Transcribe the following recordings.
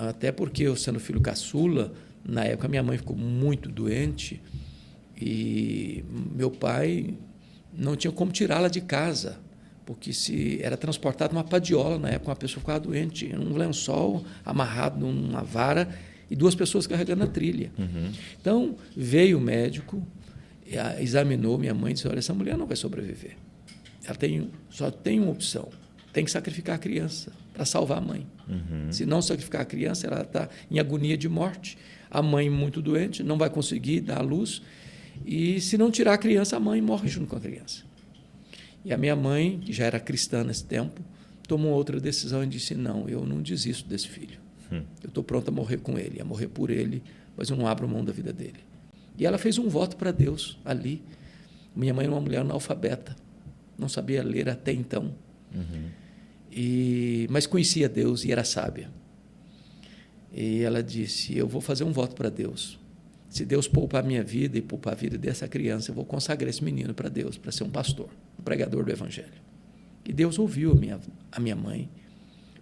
Até porque eu, sendo filho caçula, na época minha mãe ficou muito doente e meu pai não tinha como tirá-la de casa, porque se era transportada uma padiola na época, uma pessoa ficava doente, um lençol amarrado numa vara e 2 pessoas carregando a trilha. Então, veio o médico, examinou minha mãe e disse, olha, essa mulher não vai sobreviver. Ela só tem uma opção, tem que sacrificar a criança para salvar a mãe. Se não sacrificar a criança, ela está em agonia de morte. A mãe muito doente, não vai conseguir dar à luz. E se não tirar a criança, a mãe morre junto com a criança. E a minha mãe, que já era cristã nesse tempo, tomou outra decisão e disse, não, eu não desisto desse filho. Eu estou pronta a morrer com ele, a morrer por ele, mas eu não abro mão da vida dele. E ela fez um voto para Deus ali. Minha mãe era uma mulher analfabeta, não sabia ler até então. Mas conhecia Deus e era sábia. E ela disse, eu vou fazer um voto para Deus. Se Deus poupar a minha vida e poupar a vida dessa criança, eu vou consagrar esse menino para Deus, para ser um pastor, um pregador do Evangelho. E Deus ouviu a minha mãe,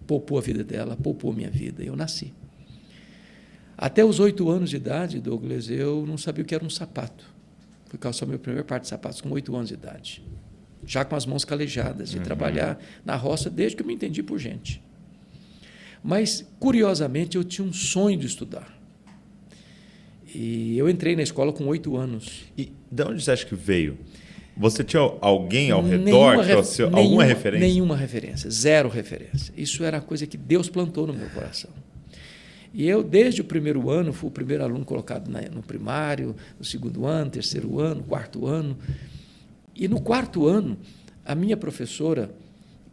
poupou a vida dela, poupou a minha vida, e eu nasci. Até os 8 anos de idade, Douglas, eu não sabia o que era um sapato. Fui calçar meu primeiro par de sapatos com 8 anos de idade. Já com as mãos calejadas, de trabalhar na roça desde que eu me entendi por gente. Mas, curiosamente, eu tinha um sonho de estudar. E eu entrei na escola com 8 anos. E de onde você acha que veio? Você tinha alguém ao redor? Alguma referência? Nenhuma referência, 0 referência. Isso era a coisa que Deus plantou no meu coração. E eu, desde o primeiro ano, fui o primeiro aluno colocado no primário, no 2º ano, 3º ano, 4º ano. E no 4º ano, a minha professora,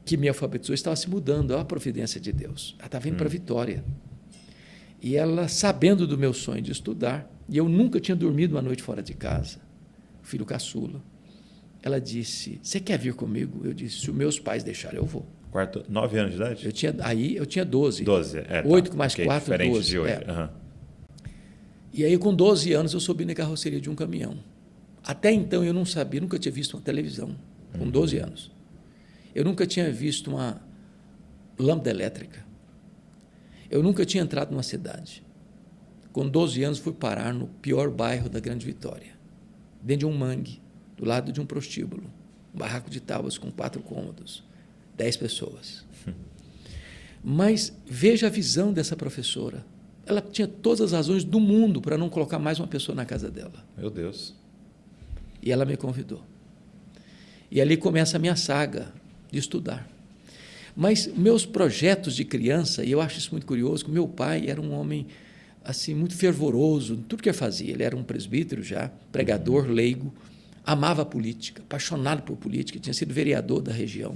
que me alfabetizou, estava se mudando, é uma providência de Deus. Ela estava indo para Vitória. E ela, sabendo do meu sonho de estudar, e eu nunca tinha dormido uma noite fora de casa, filho caçula, ela disse, você quer vir comigo? Eu disse, se os meus pais deixarem, eu vou. 9 anos de idade? Eu tinha 12. 12, 8 com mais 4, diferente 12. De hoje. E aí, com 12 anos, eu subi na carroceria de um caminhão. Até então, eu não sabia, nunca tinha visto uma televisão, com 12 anos. Eu nunca tinha visto uma lâmpada elétrica. Eu nunca tinha entrado numa cidade. Com 12 anos, fui parar no pior bairro da Grande Vitória, dentro de um mangue, do lado de um prostíbulo, um barraco de tábuas com 4 cômodos, 10 pessoas. Mas veja a visão dessa professora. Ela tinha todas as razões do mundo para não colocar mais uma pessoa na casa dela. Meu Deus. E ela me convidou. E ali começa a minha saga de estudar. Mas meus projetos de criança, e eu acho isso muito curioso, que meu pai era um homem assim muito fervoroso em tudo que ele fazia. Ele era um presbítero já, pregador, leigo, amava a política, apaixonado por política, tinha sido vereador da região.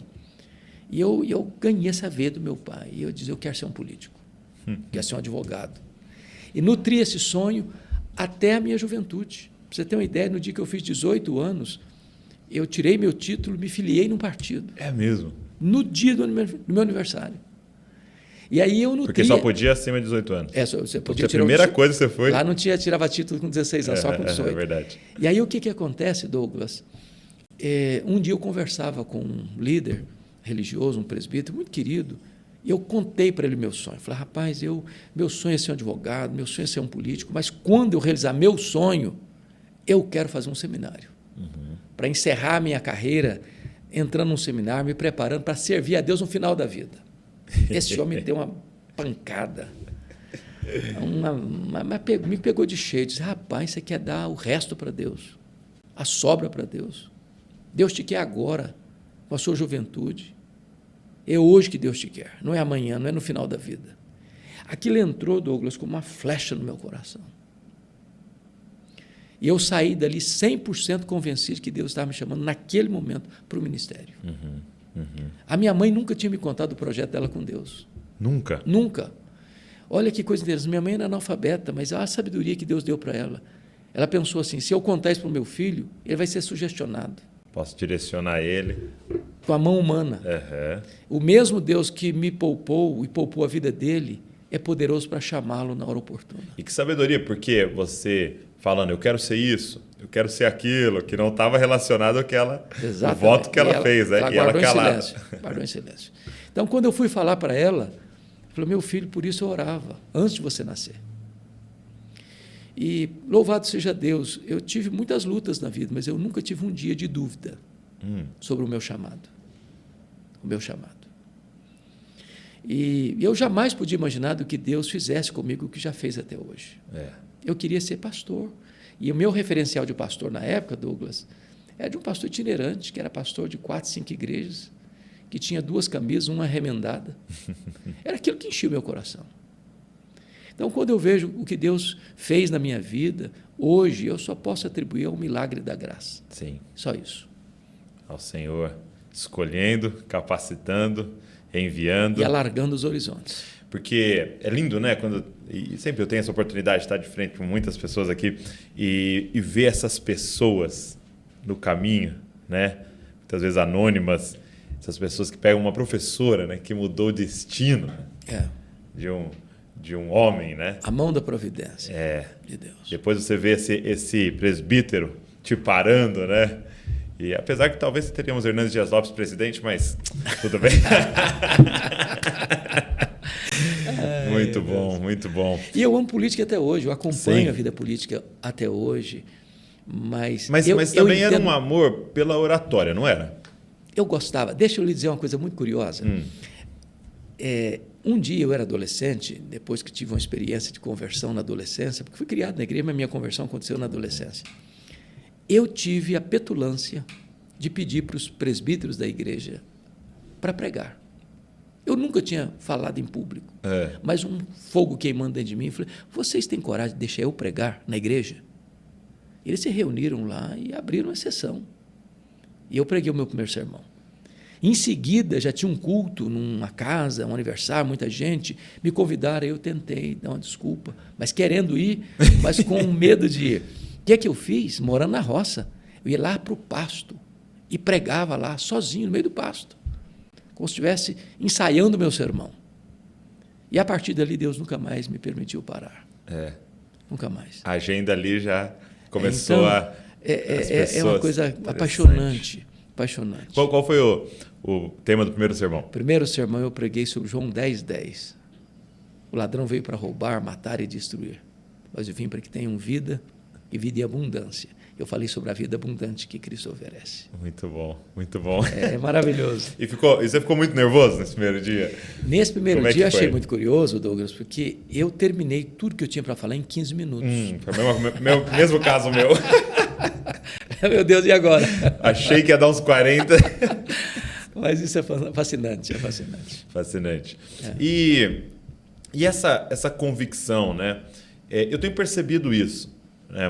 E eu ganhei essa veia do meu pai. E eu dizia, eu quero ser um político, quero ser um advogado. E nutri esse sonho até a minha juventude. Para você ter uma ideia, no dia que eu fiz 18 anos, eu tirei meu título, me filiei num partido. É mesmo? No dia do meu aniversário. E aí eu nutria... Porque só podia acima de 18 anos. Você podia tirar a primeira coisa que você foi... Lá não tirava título com 16 anos, só com 18. É verdade. E aí o que acontece, Douglas? Um dia eu conversava com um líder religioso, um presbítero muito querido, e eu contei para ele meu sonho. Falei, rapaz, meu sonho é ser um advogado, meu sonho é ser um político, mas quando eu realizar meu sonho, eu quero fazer um seminário. Para encerrar a minha carreira, entrando num seminário, me preparando para servir a Deus no final da vida. Esse homem deu uma pancada. Me pegou de cheio. Disse, rapaz, você quer dar o resto para Deus, a sobra para Deus. Deus te quer agora, com a sua juventude. É hoje que Deus te quer, não é amanhã, não é no final da vida. Aquilo entrou, Douglas, como uma flecha no meu coração. E eu saí dali 100% convencido que Deus estava me chamando naquele momento para o ministério. A minha mãe nunca tinha me contado o projeto dela com Deus. Nunca? Nunca. Olha que coisa interessante. Minha mãe era analfabeta, mas olha a sabedoria que Deus deu para ela. Ela pensou assim, se eu contar isso para o meu filho, ele vai ser sugestionado. Posso direcionar ele. Com a mão humana. O mesmo Deus que me poupou e poupou a vida dele é poderoso para chamá-lo na hora oportuna. E que sabedoria, porque você falando, eu quero ser isso, eu quero ser aquilo, que não estava relacionado àquela o voto que ela fez, né? Ela guardou em silêncio. Então, quando eu fui falar para ela, falou, meu filho, por isso eu orava, antes de você nascer. E louvado seja Deus, eu tive muitas lutas na vida, mas eu nunca tive um dia de dúvida sobre o meu chamado. O meu chamado. E eu jamais podia imaginar do que Deus fizesse comigo o que já fez até hoje. Eu queria ser pastor. E o meu referencial de pastor na época, Douglas, era de um pastor itinerante, que era pastor de 4, 5 igrejas, que tinha 2 camisas, uma remendada. Era aquilo que enchia o meu coração. Então, quando eu vejo o que Deus fez na minha vida, hoje eu só posso atribuir ao milagre da graça. Sim. Só isso. Ao Senhor escolhendo, capacitando, enviando. E alargando os horizontes. Porque é lindo, né? E sempre eu tenho essa oportunidade de estar de frente com muitas pessoas aqui e ver essas pessoas no caminho, né? Muitas vezes anônimas, essas pessoas que pegam uma professora, né? Que mudou o destino de um homem, né? A mão da providência de Deus. Depois você vê esse presbítero te parando, né? E apesar que talvez teríamos Hernandes Dias Lopes presidente, mas tudo bem. Muito bom, muito bom. E eu amo política até hoje, eu acompanho a vida política até hoje, mas também era um amor pela oratória, não era? Eu gostava. Deixa eu lhe dizer uma coisa muito curiosa. Um dia eu era adolescente, depois que tive uma experiência de conversão na adolescência, porque fui criado na igreja, mas minha conversão aconteceu na adolescência. Eu tive a petulância de pedir para os presbíteros da igreja para pregar. Eu nunca tinha falado em público, mas um fogo queimando dentro de mim. Eu falei, vocês têm coragem de deixar eu pregar na igreja? Eles se reuniram lá e abriram uma sessão. E eu preguei o meu primeiro sermão. Em seguida, já tinha um culto numa casa, um aniversário, muita gente. Me convidaram, eu tentei dar uma desculpa, mas querendo ir, mas com medo de ir. O que é que eu fiz? Morando na roça. Eu ia lá para o pasto e pregava lá, sozinho, no meio do pasto. Como se estivesse ensaiando o meu sermão. E a partir dali, Deus nunca mais me permitiu parar. Nunca mais. A agenda ali já começou É uma coisa apaixonante. Apaixonante. Qual foi o tema do primeiro sermão? Primeiro sermão eu preguei sobre João 10:10. O ladrão veio para roubar, matar e destruir. Mas eu vim para que tenham vida e vida em abundância. Eu falei sobre a vida abundante que Cristo oferece. Muito bom, muito bom. É maravilhoso. E você ficou muito nervoso nesse primeiro dia? Nesse primeiro dia eu achei muito curioso, Douglas, porque eu terminei tudo que eu tinha para falar em 15 minutos. Foi o mesmo caso meu. Meu Deus, e agora? Achei que ia dar uns 40. Mas isso é fascinante, é fascinante. Fascinante. E essa convicção, né? Eu tenho percebido isso.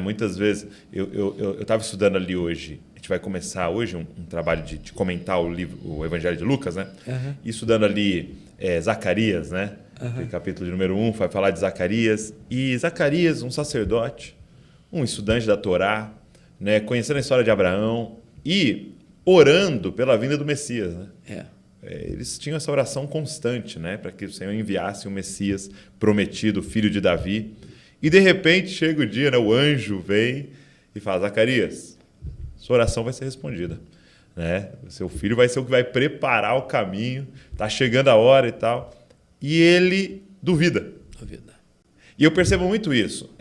Muitas vezes, eu estava estudando ali hoje, a gente vai começar hoje um trabalho de comentar o Evangelho de Lucas, né? E estudando ali Zacarias, né? O capítulo de número 1 vai falar de Zacarias. E Zacarias, um sacerdote, um estudante da Torá, né? Conhecendo a história de Abraão e orando pela vinda do Messias, né? Eles tinham essa oração constante, né? Para que o Senhor enviasse o Messias prometido, filho de Davi. E, de repente, chega o dia, né? O anjo vem e fala, Zacarias, sua oração vai ser respondida. Né? O seu filho vai ser o que vai preparar o caminho, está chegando a hora e tal. E ele duvida. E eu percebo muito isso.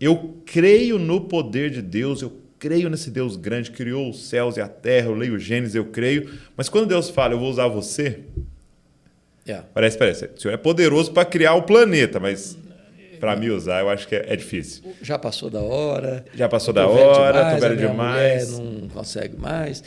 Eu creio no poder de Deus, eu creio nesse Deus grande, criou os céus e a terra, eu leio Gênesis, eu creio. Mas quando Deus fala, eu vou usar você, parece, o Senhor é poderoso para criar o planeta, mas... Para me usar, eu acho que é difícil. Já passou da hora. Já passou da hora, estou velho demais. A mulher não consegue mais.